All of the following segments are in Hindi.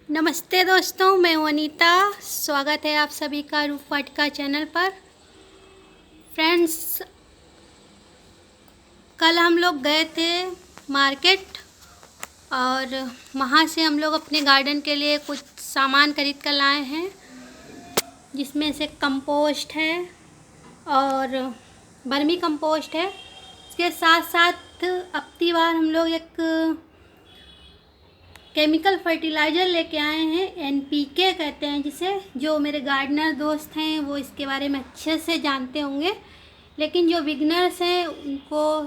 नमस्ते दोस्तों, मैं हूं अनीता। स्वागत है आप सभी का रूप वाटिका चैनल पर। फ्रेंड्स, कल हम लोग गए थे मार्केट और वहां से हम लोग अपने गार्डन के लिए कुछ सामान खरीद कर लाए हैं, जिसमें से कंपोस्ट है और वर्मी कंपोस्ट है। इसके साथ साथ अब की बार हम लोग एक केमिकल फर्टिलाइज़र लेके आए हैं, एनपीके कहते हैं जिसे। जो मेरे गार्डनर दोस्त हैं वो इसके बारे में अच्छे से जानते होंगे, लेकिन जो बिगनर्स हैं उनको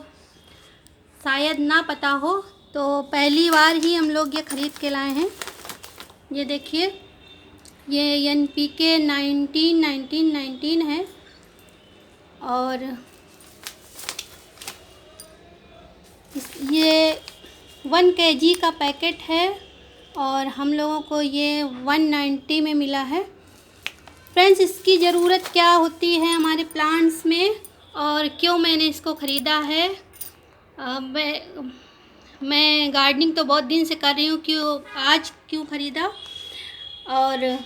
शायद ना पता हो, तो पहली बार ही हम लोग ये ख़रीद के लाए हैं। ये देखिए, ये एनपीके 19-19-19 है और ये 1 kg का पैकेट है और हम लोगों को ये 190 में मिला है। फ्रेंड्स, इसकी ज़रूरत क्या होती है हमारे प्लांट्स में और क्यों मैंने इसको ख़रीदा है। मैं गार्डनिंग तो बहुत दिन से कर रही हूँ, आज क्यों ख़रीदा, और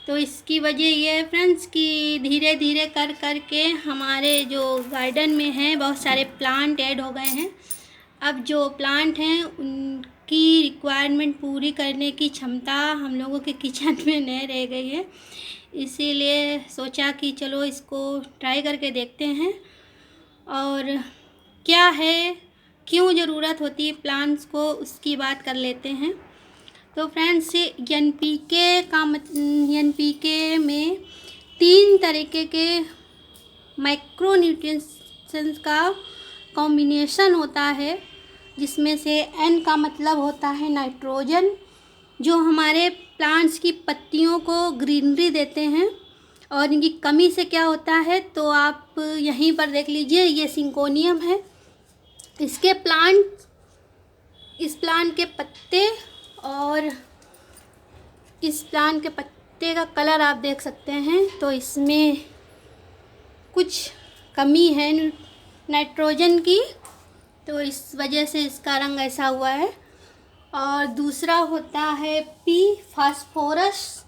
तो इसकी वजह ये है फ्रेंड्स कि धीरे धीरे कर कर के हमारे जो गार्डन में हैं बहुत सारे प्लांट ऐड हो गए हैं। अब जो प्लांट हैं उनकी रिक्वायरमेंट पूरी करने की क्षमता हम लोगों के किचन में नहीं रह गई है, इसीलिए सोचा कि चलो इसको ट्राई करके देखते हैं और क्या है, क्यों ज़रूरत होती है प्लांट्स को, उसकी बात कर लेते हैं। तो फ्रेंड्स, एनपीके में 3 तरीके के माइक्रो न्यूट्रिएंट्स का कॉम्बिनेशन होता है, जिसमें से एन का मतलब होता है नाइट्रोजन, जो हमारे प्लांट्स की पत्तियों को ग्रीनरी देते हैं। और इनकी कमी से क्या होता है तो आप यहीं पर देख लीजिए, ये सिंकोनियम है। इस प्लांट के पत्ते और इस प्लांट के पत्ते का कलर आप देख सकते हैं, तो इसमें कुछ कमी है नाइट्रोजन की, तो इस वजह से इसका रंग ऐसा हुआ है। और दूसरा होता है पी, फास्फोरस,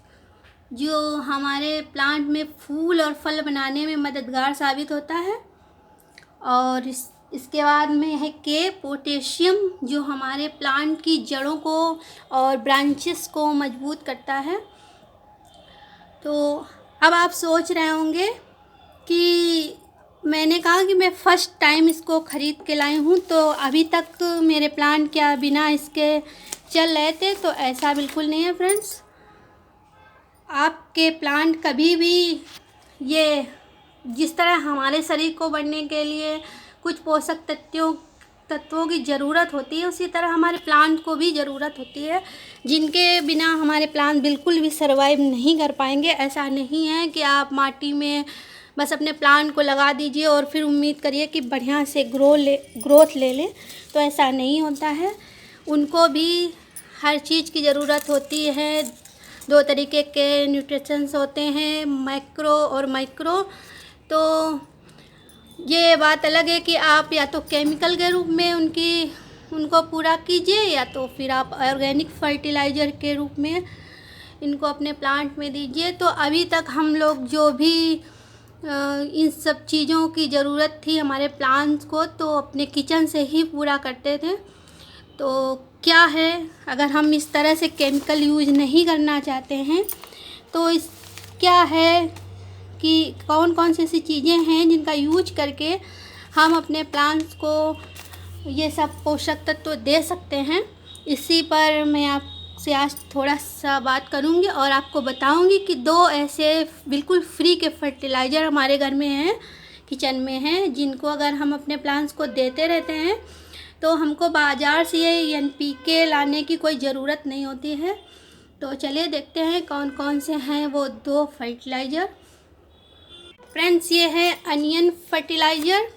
जो हमारे प्लांट में फूल और फल बनाने में मददगार साबित होता है। और इसके बाद में है के, पोटेशियम, जो हमारे प्लांट की जड़ों को और ब्रांचेस को मजबूत करता है। तो अब आप सोच रहे होंगे कि मैंने कहा कि मैं फ़र्स्ट टाइम इसको ख़रीद के लाई हूँ, तो अभी तक मेरे प्लांट क्या बिना इसके चल रहे थे, तो ऐसा बिल्कुल नहीं है फ्रेंड्स। आपके प्लांट कभी भी ये, जिस तरह हमारे शरीर को बढ़ने के लिए कुछ पोषक तत्वों की ज़रूरत होती है, उसी तरह हमारे प्लांट को भी ज़रूरत होती है, जिनके बिना हमारे प्लांट बिल्कुल भी सर्वाइव नहीं कर पाएंगे। ऐसा नहीं है कि आप माटी में बस अपने प्लांट को लगा दीजिए और फिर उम्मीद करिए कि बढ़िया से ग्रोथ ले ले, तो ऐसा नहीं होता है। उनको भी हर चीज़ की ज़रूरत होती है। 2 तरीके के न्यूट्रिशंस होते हैं, मैक्रो और माइक्रो। तो ये बात अलग है कि आप या तो केमिकल के रूप में उनको पूरा कीजिए, या तो फिर आप ऑर्गेनिक फर्टिलाइज़र के रूप में इनको अपने प्लांट में दीजिए। तो अभी तक हम लोग जो भी इन सब चीज़ों की ज़रूरत थी हमारे प्लांट्स को, तो अपने किचन से ही पूरा करते थे। तो क्या है, अगर हम इस तरह से केमिकल यूज़ नहीं करना चाहते हैं, तो क्या है कि कौन कौन सी ऐसी चीज़ें हैं जिनका यूज करके हम अपने प्लांट्स को ये सब पोषक तत्व दे सकते हैं। इसी पर मैं आपसे आज थोड़ा सा बात करूंगी और आपको बताऊंगी कि 2 ऐसे बिल्कुल फ्री के फर्टिलाइज़र हमारे घर में हैं, किचन में हैं, जिनको अगर हम अपने प्लांट्स को देते रहते हैं तो हमको बाज़ार से ये एनपीके लाने की कोई ज़रूरत नहीं होती है। तो चलिए देखते हैं कौन कौन से हैं वो 2 फर्टिलाइज़र। फ्रेंड्स, ये है अनियन फर्टिलाइज़र।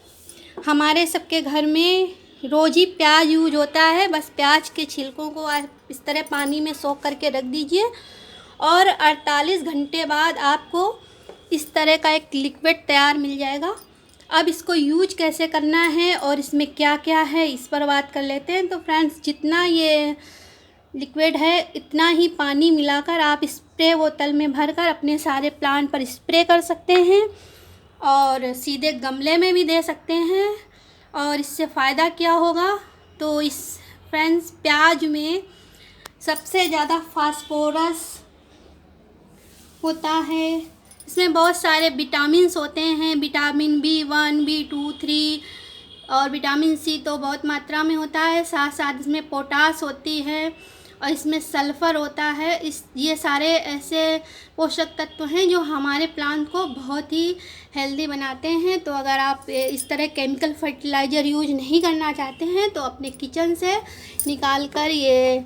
हमारे सबके घर में रोज़ ही प्याज यूज होता है। बस प्याज के छिलकों को आप इस तरह पानी में सोख करके रख दीजिए और 48 घंटे बाद आपको इस तरह का एक लिक्विड तैयार मिल जाएगा। अब इसको यूज कैसे करना है और इसमें क्या क्या है, इस पर बात कर लेते हैं। तो फ्रेंड्स, जितना ये लिक्विड है इतना ही पानी मिलाकर आप स्प्रे बोतल में भरकर अपने सारे प्लांट पर स्प्रे कर सकते हैं और सीधे गमले में भी दे सकते हैं। और इससे फ़ायदा क्या होगा, तो इस फ्रेंड्स प्याज में सबसे ज़्यादा फास्फोरस होता है। इसमें बहुत सारे विटामिन्स होते हैं, विटामिन B1, B2, 3 और विटामिन C तो बहुत मात्रा में होता है। साथ साथ इसमें पोटास होती है और इसमें सल्फ़र होता है। ये सारे ऐसे पोषक तत्व हैं जो हमारे प्लांट को बहुत ही हेल्दी बनाते हैं। तो अगर आप इस तरह केमिकल फर्टिलाइज़र यूज नहीं करना चाहते हैं तो अपने किचन से निकाल कर ये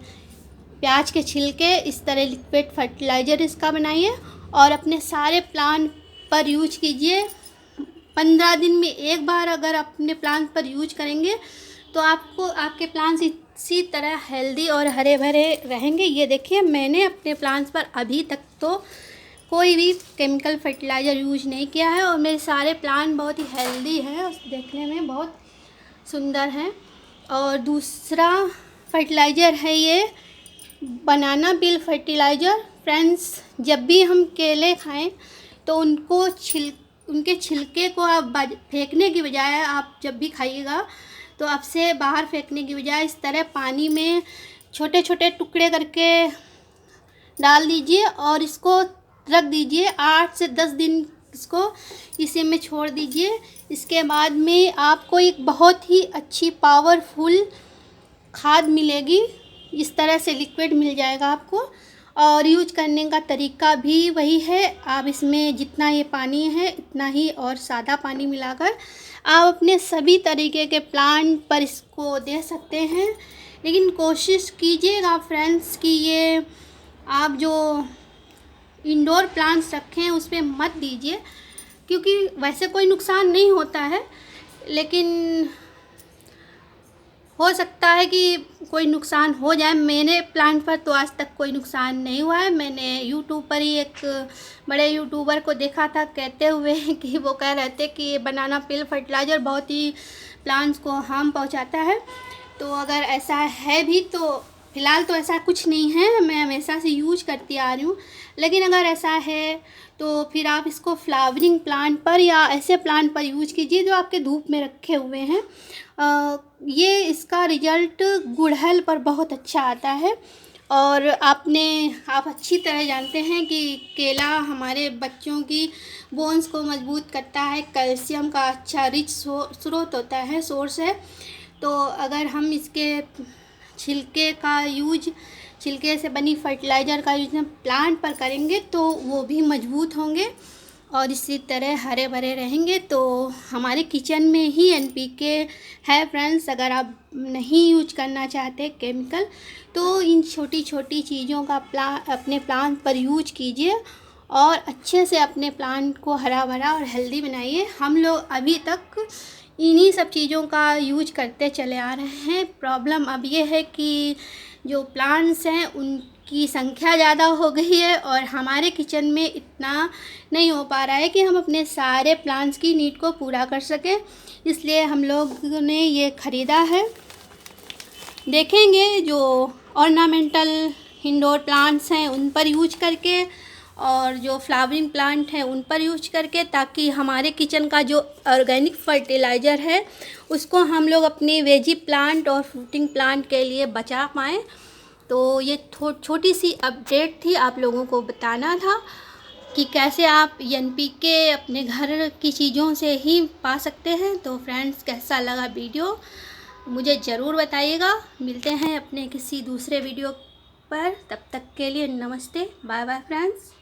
प्याज के छिलके इस तरह लिक्विड फर्टिलाइज़र इसका बनाइए और अपने सारे प्लांट पर यूज कीजिए। 15 दिन में एक बार अगर अपने प्लांट पर यूज करेंगे तो आपको आपके प्लांट्स इसी तरह हेल्दी और हरे भरे रहेंगे। ये देखिए मैंने अपने प्लांट्स पर अभी तक तो कोई भी केमिकल फर्टिलाइज़र यूज नहीं किया है और मेरे सारे प्लांट बहुत ही हेल्दी हैं और देखने में बहुत सुंदर हैं। और दूसरा फर्टिलाइज़र है ये बनाना पील फर्टिलाइज़र। फ्रेंड्स जब भी हम केले खाएं तो उनके छिलके को आप फेंकने की बजाय, आप जब भी खाइएगा तो आपसे बाहर फेंकने की बजाय इस तरह पानी में छोटे छोटे टुकड़े करके डाल दीजिए और इसको रख दीजिए 8 से 10 दिन इसको इसी में छोड़ दीजिए। इसके बाद में आपको एक बहुत ही अच्छी पावरफुल खाद मिलेगी। इस तरह से लिक्विड मिल जाएगा आपको और यूज करने का तरीका भी वही है। आप इसमें जितना ये पानी है इतना ही और सादा पानी मिलाकर आप अपने सभी तरीके के प्लांट पर इसको दे सकते हैं। लेकिन कोशिश कीजिएगा फ्रेंड्स कि ये आप जो इंडोर प्लांट्स रखें उस पर मत दीजिए, क्योंकि वैसे कोई नुकसान नहीं होता है, लेकिन हो सकता है कि कोई नुकसान हो जाए। मेरे प्लांट पर तो आज तक कोई नुकसान नहीं हुआ है। मैंने यूट्यूब पर ही एक बड़े यूट्यूबर को देखा था कहते हुए कि वो कह रहे थे कि ये बनाना पील फर्टिलाइज़र बहुत ही प्लांट्स को हार्म पहुंचाता है। तो अगर ऐसा है भी तो फ़िलहाल तो ऐसा कुछ नहीं है, मैं हमेशा से यूज करती आ रही हूँ। लेकिन अगर ऐसा है तो फिर आप इसको फ्लावरिंग प्लांट पर या ऐसे प्लांट पर यूज कीजिए जो आपके धूप में रखे हुए हैं। ये इसका रिजल्ट गुड़हल पर बहुत अच्छा आता है। और आप अच्छी तरह जानते हैं कि केला हमारे बच्चों की बोन्स को मजबूत करता है, कैल्शियम का अच्छा रिच स्रोत होता है, सोर्स है। तो अगर हम इसके छिलके से बनी फर्टिलाइज़र का यूज हम प्लांट पर करेंगे तो वो भी मजबूत होंगे और इसी तरह हरे भरे रहेंगे। तो हमारे किचन में ही NPK है फ्रेंड्स। अगर आप नहीं यूज करना चाहते केमिकल तो इन छोटी छोटी चीज़ों का अपने प्लांट पर यूज कीजिए और अच्छे से अपने प्लांट को हरा भरा और हेल्दी बनाइए। हम लोग अभी तक इन्हीं सब चीज़ों का यूज करते चले आ रहे हैं। प्रॉब्लम अब ये है कि जो प्लांट्स हैं उनकी संख्या ज़्यादा हो गई है और हमारे किचन में इतना नहीं हो पा रहा है कि हम अपने सारे प्लांट्स की नीड को पूरा कर सकें। इसलिए हम लोगों ने ये ख़रीदा है। देखेंगे जो ऑर्नामेंटल इंडोर प्लांट्स हैं उन पर यूज करके और जो फ्लावरिंग प्लांट हैं उन पर यूज करके, ताकि हमारे किचन का जो ऑर्गेनिक फर्टिलाइज़र है उसको हम लोग अपने वेजी प्लांट और फ्रूटिंग प्लांट के लिए बचा पाएँ। तो ये छोटी सी अपडेट थी, आप लोगों को बताना था कि कैसे आप NPK अपने घर की चीज़ों से ही पा सकते हैं। तो फ्रेंड्स कैसा लगा वीडियो मुझे ज़रूर बताइएगा। मिलते हैं अपने किसी दूसरे वीडियो पर, तब तक के लिए नमस्ते, बाय बाय फ्रेंड्स।